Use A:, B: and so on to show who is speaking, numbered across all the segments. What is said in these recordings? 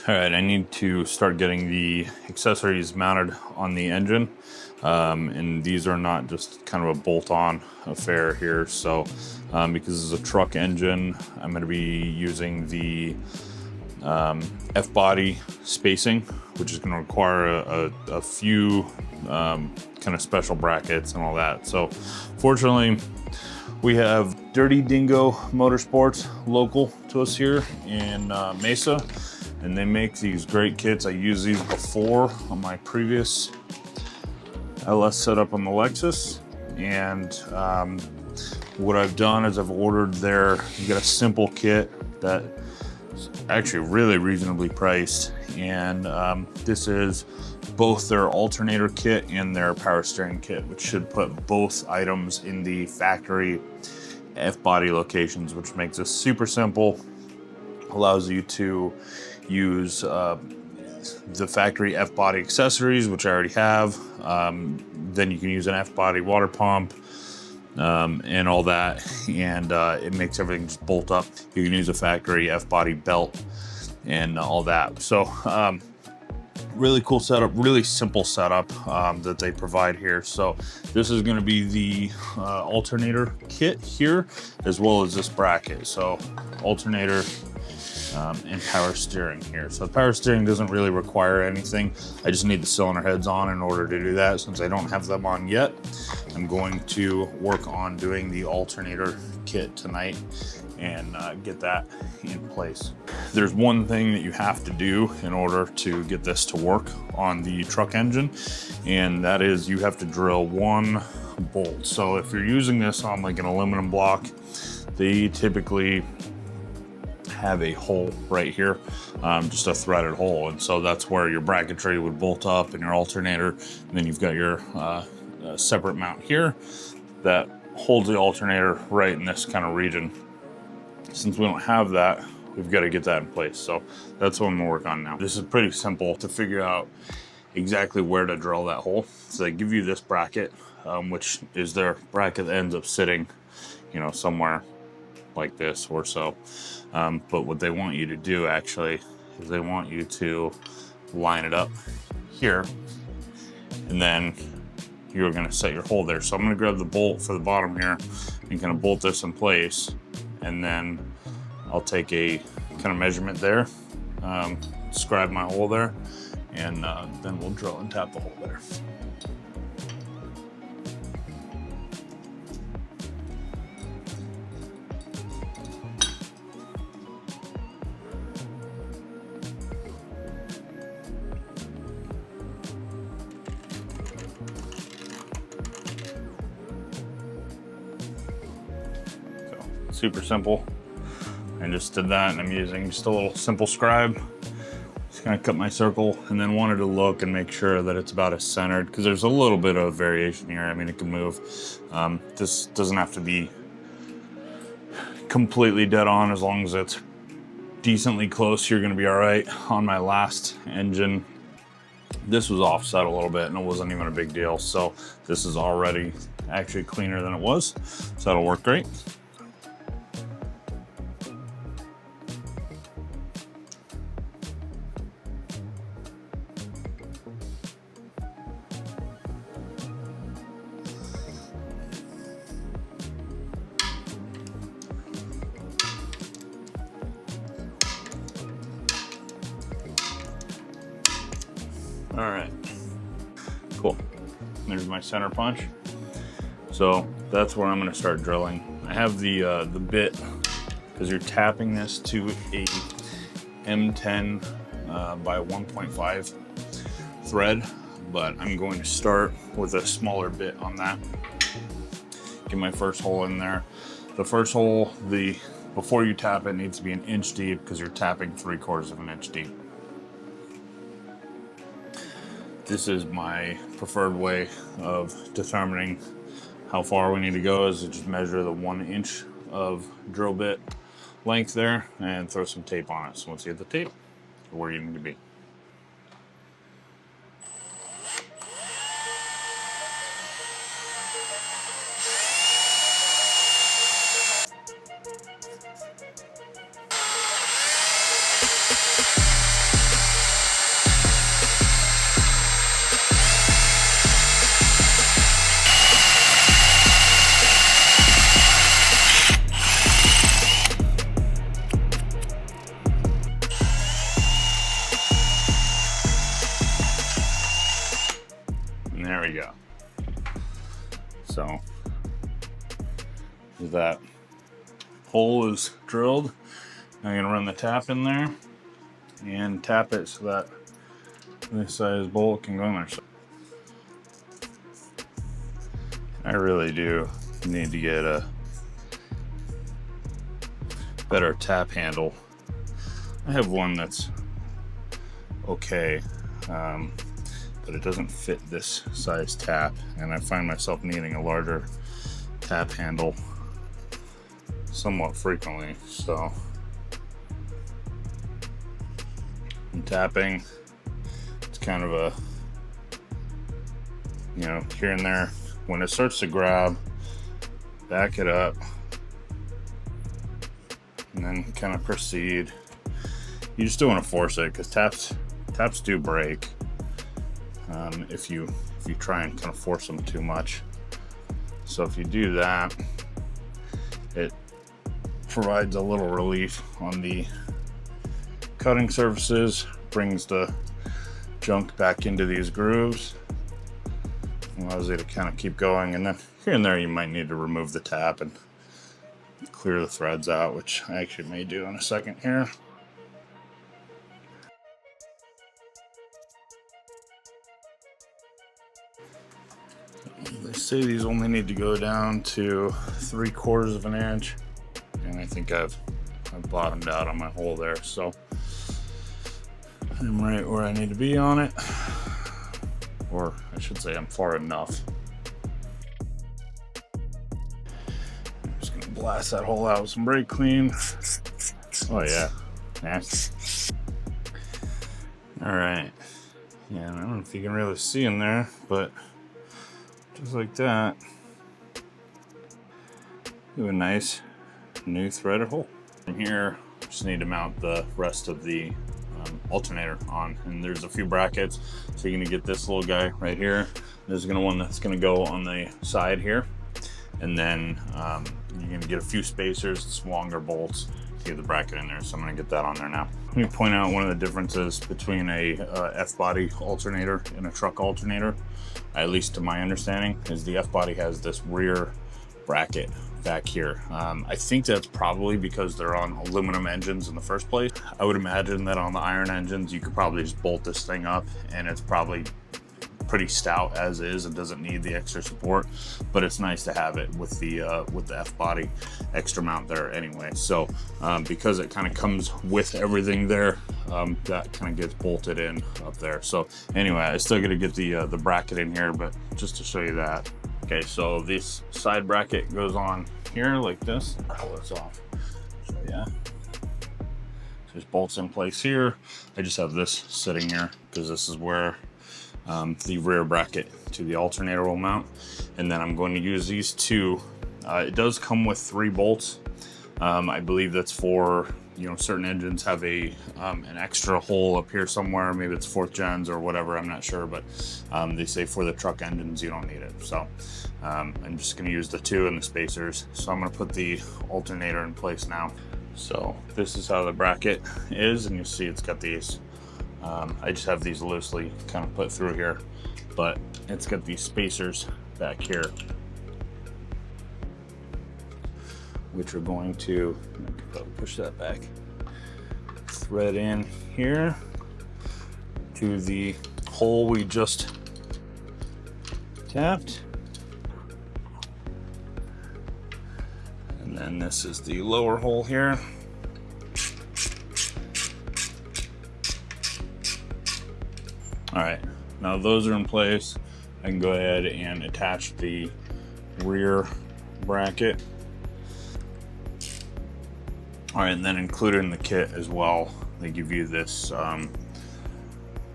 A: All right, I need to start getting the accessories mounted on the engine. And these are not just kind of a bolt-on affair here. So because it's a truck engine, I'm going to be using the F-body spacing, which is going to require a few kind of special brackets and all that. So fortunately, we have Dirty Dingo Motorsports local to us here in Mesa, and they make these great kits. I used these before on my previous LS setup on the Lexus, and what I've done is I've ordered you get a simple kit that is actually really reasonably priced, and this is both their alternator kit and their power steering kit, which should put both items in the factory F-body locations, which makes this super simple. Allows you to use the factory F-body accessories, which I already have. Then you can use an F-body water pump and all that, and it makes everything just bolt up. You can use a factory F-body belt and all that. So really cool setup, really simple setup that they provide here. So this is going to be the alternator kit here, as well as this bracket. So alternator and power steering here. So power steering doesn't really require anything. I just need the cylinder heads on in order to do that. Since I don't have them on yet, I'm going to work on doing the alternator kit tonight and get that in place. There's one thing that you have to do in order to get this to work on the truck engine, and that is you have to drill one bolt. So if you're using this on like an aluminum block, they typically have a hole right here, just a threaded hole, and so that's where your bracketry would bolt up and your alternator, and then you've got your separate mount here that holds the alternator right in this kind of region. Since we don't have that, we've got to get that in place. So that's what I'm gonna work on now. This is pretty simple to figure out exactly where to drill that hole. So they give you this bracket, which is their bracket that ends up sitting, you know, somewhere like this or so. But what they want you to do actually is they want you to line it up here, and then you're gonna set your hole there. So I'm gonna grab the bolt for the bottom here and kind of bolt this in place, and then I'll take a kind of measurement there, scribe my hole there, and then we'll drill and tap the hole there. Super simple. I just did that, and I'm using just a little simple scribe. Just gonna cut my circle, and then wanted to look and make sure that it's about as centered, because there's a little bit of variation here. I mean, it can move. This doesn't have to be completely dead on. As long as it's decently close, you're gonna be all right. On my last engine, this was offset a little bit, and it wasn't even a big deal. So this is already actually cleaner than it was, so that'll work great. All right, cool. There's my center punch. So that's where I'm gonna start drilling. I have the bit, because you're tapping this to a M10 by 1.5 thread, but I'm going to start with a smaller bit on that. Get my first hole in there. The first hole, before you tap it, needs to be 1 inch deep, because you're tapping 3/4 of an inch deep. This is my preferred way of determining how far we need to go, is to just measure the 1 inch of drill bit length there and throw some tape on it. So once you get the tape, where you need to be. go. So that hole is drilled. I'm gonna run the tap in there and tap it so that this size bolt can go in there. So I really do need to get a better tap handle. I have one that's okay, but it doesn't fit this size tap, and I find myself needing a larger tap handle somewhat frequently. So I'm tapping. It's kind of a, you know, here and there. When it starts to grab, back it up and then kind of proceed. You just don't want to force it, because taps do break if you try and kind of force them too much. So if you do that, it provides a little relief on the cutting surfaces, brings the junk back into these grooves, allows you to kind of keep going. And then here and there you might need to remove the tap and clear the threads out, which I actually may do in a second here. They say these only need to go down to 3/4 of an inch, and I think I've bottomed out on my hole there, so I'm right where I need to be on it, or I should say I'm far enough. I'm just gonna blast that hole out with some brake clean. Oh yeah, nasty. All right, yeah, I don't know if you can really see in there, but just like that, we have a nice new threaded hole. From here, just need to mount the rest of the alternator on, and there's a few brackets. So you're gonna get this little guy right here. There's one that's gonna go on the side here, and then you're gonna get a few spacers, some longer bolts to get the bracket in there. So I'm gonna get that on there now. Let me point out one of the differences between a F-body alternator and a truck alternator, at least to my understanding, is the F-body has this rear bracket back here. I think that's probably because they're on aluminum engines in the first place. I would imagine that on the iron engines, you could probably just bolt this thing up, and it's probably pretty stout as is and doesn't need the extra support, but it's nice to have it with the F-body extra mount there anyway. So because it kind of comes with everything there, that kind of gets bolted in up there. So anyway, I still got to get the bracket in here, but just to show you that. Okay, so this side bracket goes on here like this. Pull this off. So yeah, there's bolts in place here. I just have this sitting here because this is where the rear bracket to the alternator will mount, and then I'm going to use these two. It does come with 3 bolts. I believe that's for, you know, certain engines have an extra hole up here somewhere. Maybe it's 4th gens or whatever, I'm not sure, but they say for the truck engines you don't need it. So I'm just going to use the 2 and the spacers. So I'm going to put the alternator in place now. So this is how the bracket is, and you see it's got these. I just have these loosely kind of put through here, but it's got these spacers back here, which are going to, push that back, thread in here to the hole we just tapped. And then this is the lower hole here. All right, now those are in place. I can go ahead and attach the rear bracket. All right, and then included in the kit as well, they give you this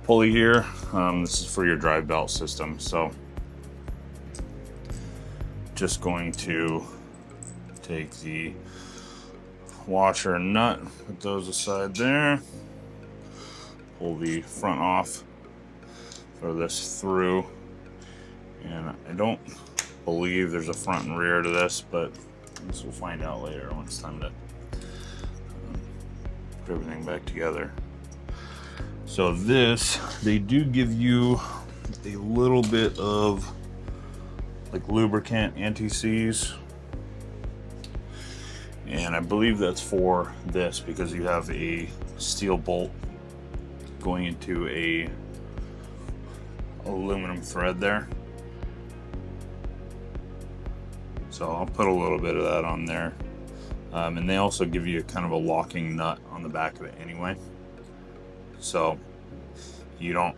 A: pulley here. This is for your drive belt system. So just going to take the washer and nut, put those aside there, pull the front off, throw this through, and I don't believe there's a front and rear to this, but this we'll find out later when it's time to put everything back together. So this, they do give you a little bit of like lubricant anti-seize. And I believe that's for this because you have a steel bolt going into a aluminum thread there. So I'll put a little bit of that on there. And they also give you kind of a locking nut on the back of it anyway. So you don't,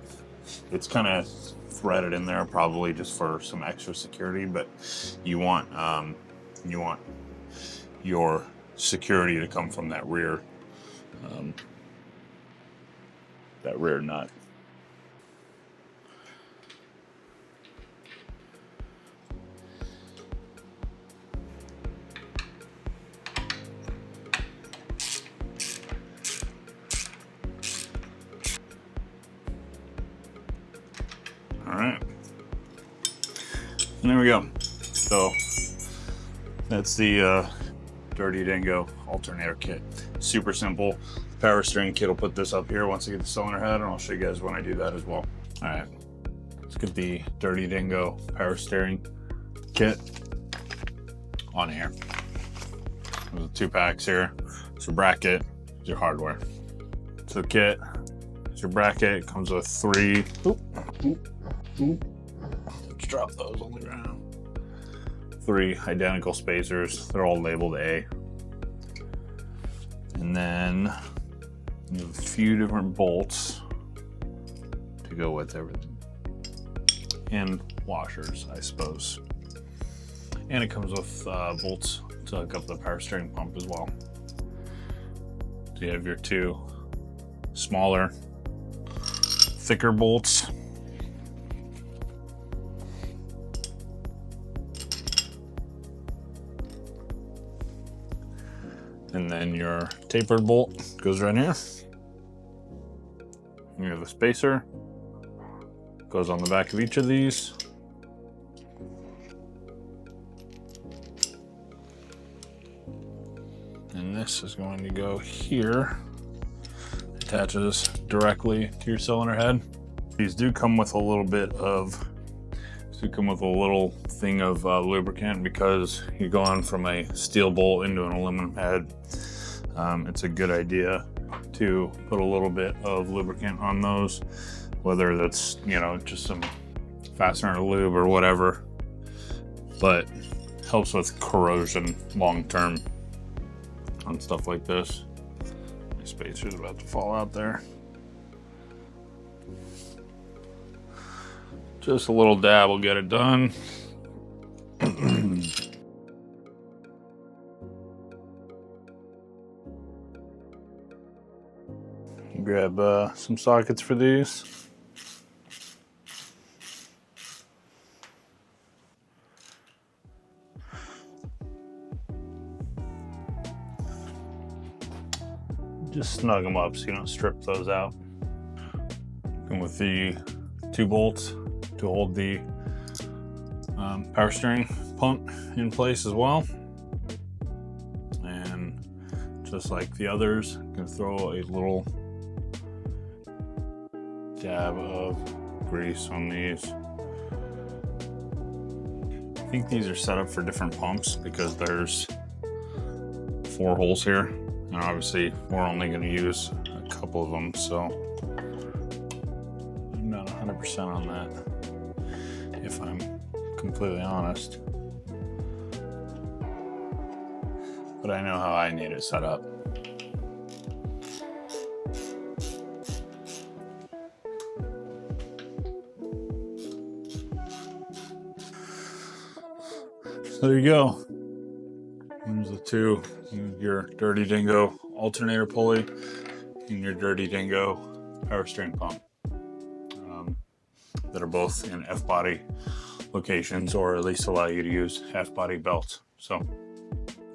A: it's kind of threaded in there probably just for some extra security, but you want your security to come from that rear nut. All right, and there we go. So that's the Dirty Dingo alternator kit. Super simple. Power steering kit will put this up here once I get the cylinder head, and I'll show you guys when I do that as well. All right, let's get the Dirty Dingo power steering kit on here. There's 2 packs here. It's your bracket, it's your hardware. So the kit, it's your bracket. It comes with 3. Let's drop those on the ground. 3 identical spacers. They're all labeled A. And then you have a few different bolts to go with everything. And washers, I suppose. And it comes with bolts to hook up the power steering pump as well. So you have your 2 smaller, thicker bolts. And then your tapered bolt goes right here. You have a spacer, goes on the back of each of these. And this is going to go here. Attaches directly to your cylinder head. These do come with a little bit of, thing of lubricant because you're going from a steel bolt into an aluminum head. It's a good idea to put a little bit of lubricant on those, whether that's, you know, just some fastener lube or whatever, but helps with corrosion long term on stuff like this. My spacer's about to fall out there. Just a little dab will get it done. Grab some sockets for these. Just snug them up so you don't strip those out. And with the 2 bolts to hold the power steering pump in place as well. And just like the others, I'm gonna throw a little dab of grease on these. I think these are set up for different pumps because there's 4 holes here, and obviously we're only going to use a couple of them, so I'm not 100% on that, if I'm completely honest. But I know how I need it set up. So there you go. There's the 2, your Dirty Dingo alternator pulley and your Dirty Dingo power steering pump that are both in F-body locations, or at least allow you to use F-body belts. So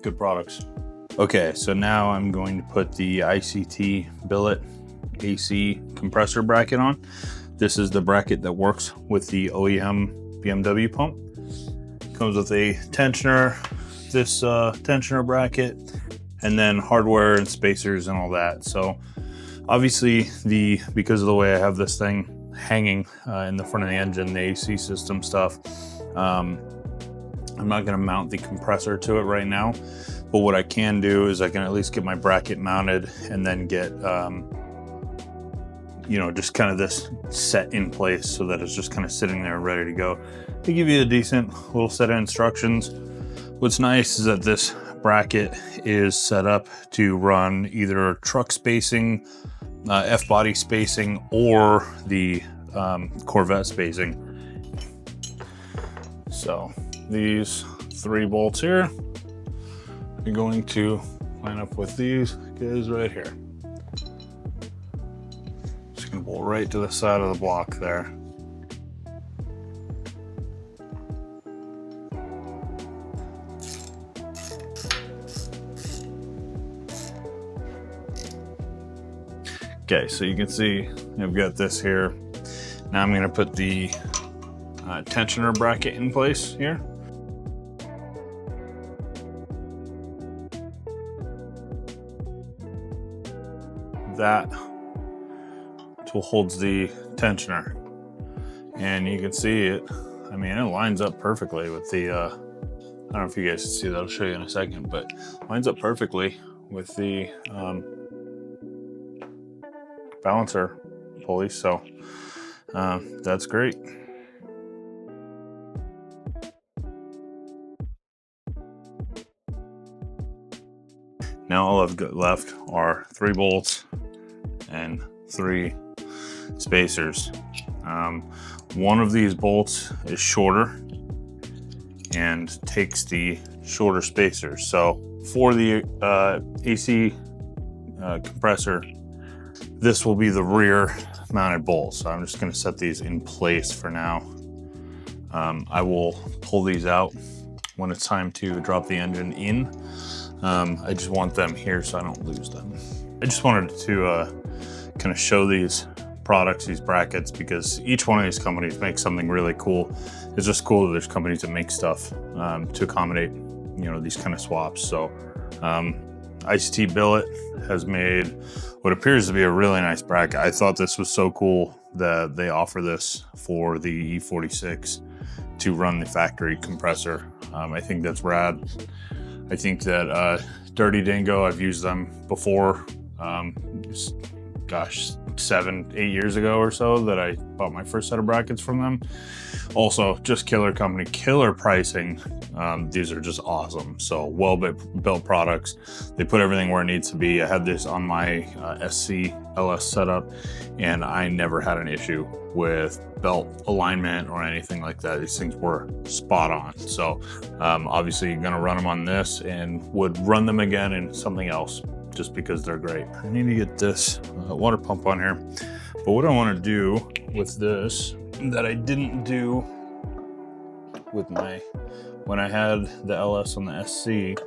A: good products. Okay, so now I'm going to put the ICT Billet AC compressor bracket on. This is the bracket that works with the OEM BMW pump. Comes with a tensioner, this tensioner bracket, and then hardware and spacers and all that. So obviously because of the way I have this thing hanging in the front of the engine, the AC system stuff. I'm not going to mount the compressor to it right now, but what I can do is I can at least get my bracket mounted and then get, you know, just kind of this set in place so that it's just kind of sitting there ready to go. They give you a decent little set of instructions. What's nice is that this bracket is set up to run either truck spacing, F-body spacing, or the Corvette spacing. So these 3 bolts here are going to line up with these guys right here. Just gonna bolt right to the side of the block there. Okay, so you can see I've got this here. Now I'm gonna put the tensioner bracket in place here. That tool holds the tensioner, and you can see it. I mean, it lines up perfectly with the, I don't know if you guys can see that, I'll show you in a second, but lines up perfectly with the balancer pulley, so that's great. Now all I've got left are 3 bolts and 3 spacers. One of these bolts is shorter and takes the shorter spacers. So for the AC compressor, this will be the rear mounted bolt. So I'm just going to set these in place for now. I will pull these out when it's time to drop the engine in. I just want them here so I don't lose them. I just wanted to kind of show these products, these brackets, because each one of these companies makes something really cool. It's just cool that there's companies that make stuff to accommodate, you know, these kind of swaps. So ICT Billet has made what appears to be a really nice bracket. I thought this was so cool that they offer this for the E46 to run the factory compressor. I think that's rad. I think that Dirty Dingo, I've used them before, gosh, 7-8 years ago or so that I bought my first set of brackets from them. Also, just killer company, killer pricing. These are just awesome. So well-built products. They put everything where it needs to be. I had this on my SC LS setup, and I never had an issue with belt alignment or anything like that. These things were spot on. So obviously you're gonna run them on this and would run them again in something else just because they're great. I need to get this water pump on here. But what I wanna do with this that I didn't do with when I had the LS on the SC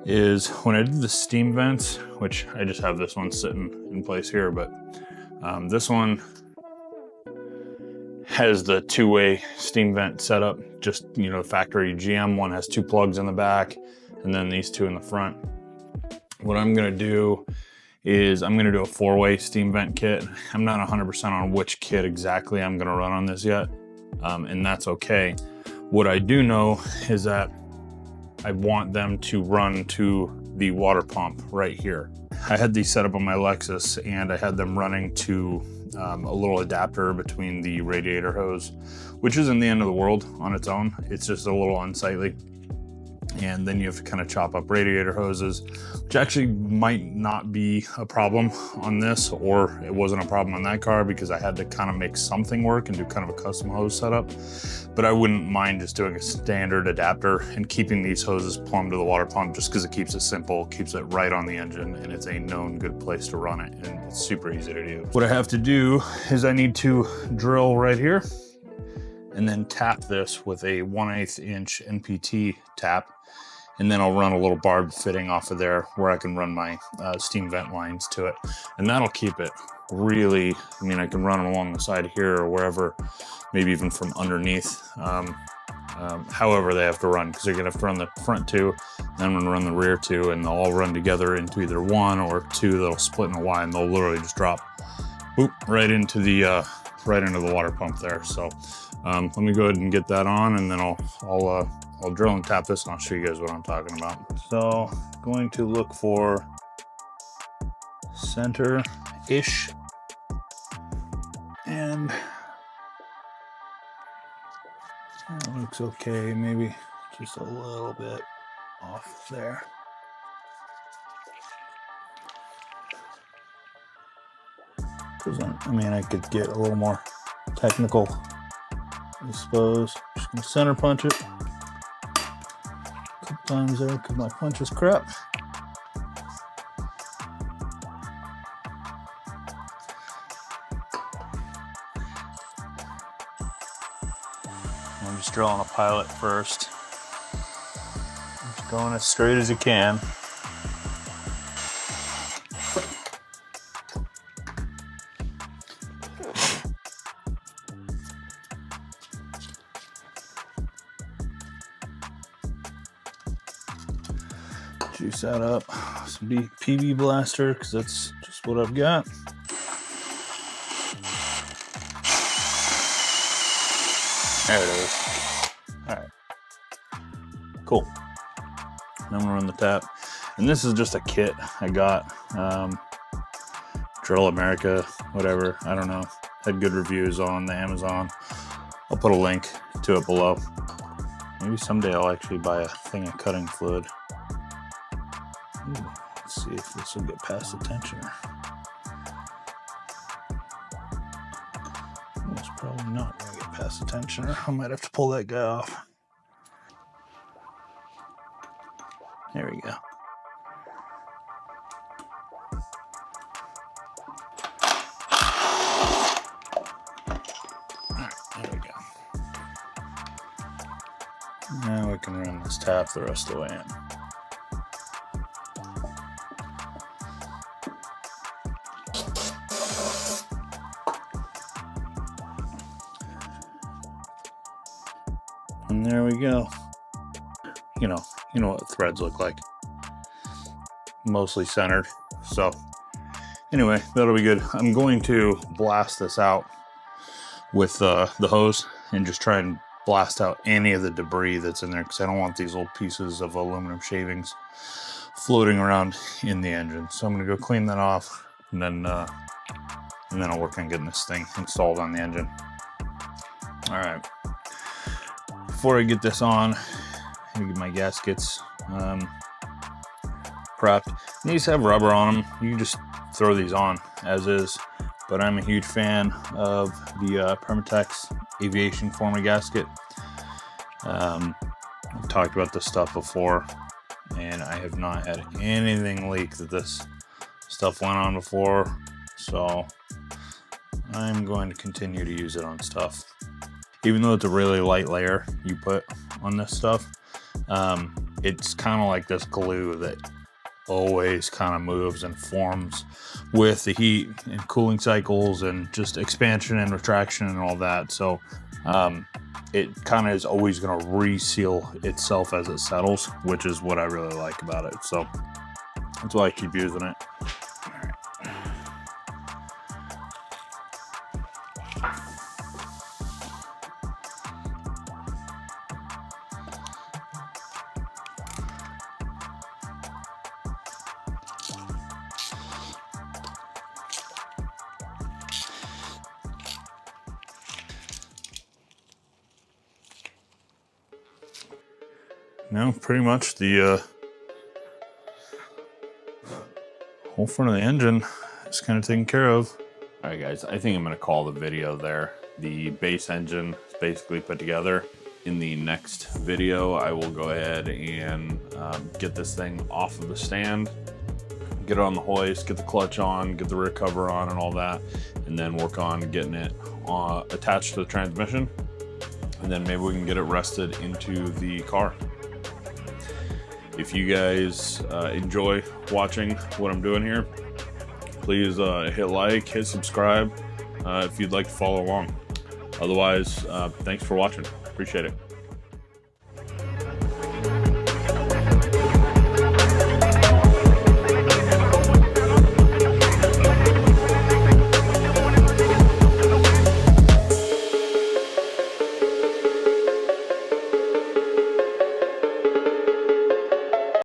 A: is when I did the steam vents, which I just have this one sitting in place here, but this one has the 2-way steam vent setup, just, you know, factory GM one has 2 plugs in the back and then these 2 in the front. What I'm gonna do is I'm gonna do a 4-way steam vent kit. I'm not 100% on which kit exactly I'm gonna run on this yet, and that's okay. What I do know is that I want them to run to the water pump right here. I had these set up on my Lexus and I had them running to a little adapter between the radiator hose, which isn't the end of the world on its own. It's just a little unsightly. And then you have to kind of chop up radiator hoses, which actually might not be a problem on this, or it wasn't a problem on that car because I had to kind of make something work and do kind of a custom hose setup. But I wouldn't mind just doing a standard adapter and keeping these hoses plumbed to the water pump just because it keeps it simple, keeps it right on the engine, and it's a known good place to run it, and it's super easy to do. What I have to do is I need to drill right here and then tap this with a 1/8 inch NPT tap. And then I'll run a little barb fitting off of there where I can run my steam vent lines to it. And that'll keep it really, I mean, I can run them along the side here or wherever, maybe even from underneath, however they have to run, because they're gonna have to run the front 2, then I'm gonna run the rear 2, and they'll all run together into either 1 or 2 that'll split in a Y, and they'll literally just drop, boop, right into the right into the water pump there. So let me go ahead and get that on, and then I'll drill and tap this, and I'll show you guys what I'm talking about. So going to look for center-ish, and that looks okay. Maybe just a little bit off there. Because I mean, I could get a little more technical, I suppose. Just gonna center punch it a couple times there because my punch is crap. I'm just drilling a pilot first. Just going as straight as you can. Juice that up, some PB blaster, because that's just what I've got. There it is. All right, cool. Now I'm gonna run the tap, and this is just a kit I got. Drill America, whatever, I don't know. Had good reviews on the Amazon. I'll put a link to it below. Maybe someday I'll actually buy a thing of cutting fluid. Let's see if this will get past the tensioner. It's probably not going to get past the tensioner. I might have to pull that guy off. There we go. Alright, there we go. Now we can run this tap the rest of the way in. And there we go. You know what threads look like. Mostly centered. So anyway, that'll be good. I'm going to blast this out with the hose and just try and blast out any of the debris that's in there, because I don't want these little pieces of aluminum shavings floating around in the engine. So I'm gonna go clean that off, and then I'll work on getting this thing installed on the engine. All right. Before I get this on, I'm gonna get my gaskets prepped. These have rubber on them. You can just throw these on as is, but I'm a huge fan of the Permatex aviation former gasket. I've talked about this stuff before, and I have not had anything leak that this stuff went on before, so I'm going to continue to use it on stuff. Even though it's a really light layer you put on this stuff, it's kind of like this glue that always kind of moves and forms with the heat and cooling cycles and just expansion and retraction and all that. So it kind of is always going to reseal itself as it settles, which is what I really like about it. So that's why I keep using it. Now, pretty much the whole front of the engine is kind of taken care of. All right, guys, I think I'm going to call the video there. The base engine is basically put together. In the next video, I will go ahead and get this thing off of the stand, get it on the hoist, get the clutch on, get the rear cover on and all that, and then work on getting it attached to the transmission. And then maybe we can get it rested into the car. If you guys enjoy watching what I'm doing here, please hit like, hit subscribe if you'd like to follow along. Otherwise, thanks for watching. Appreciate it.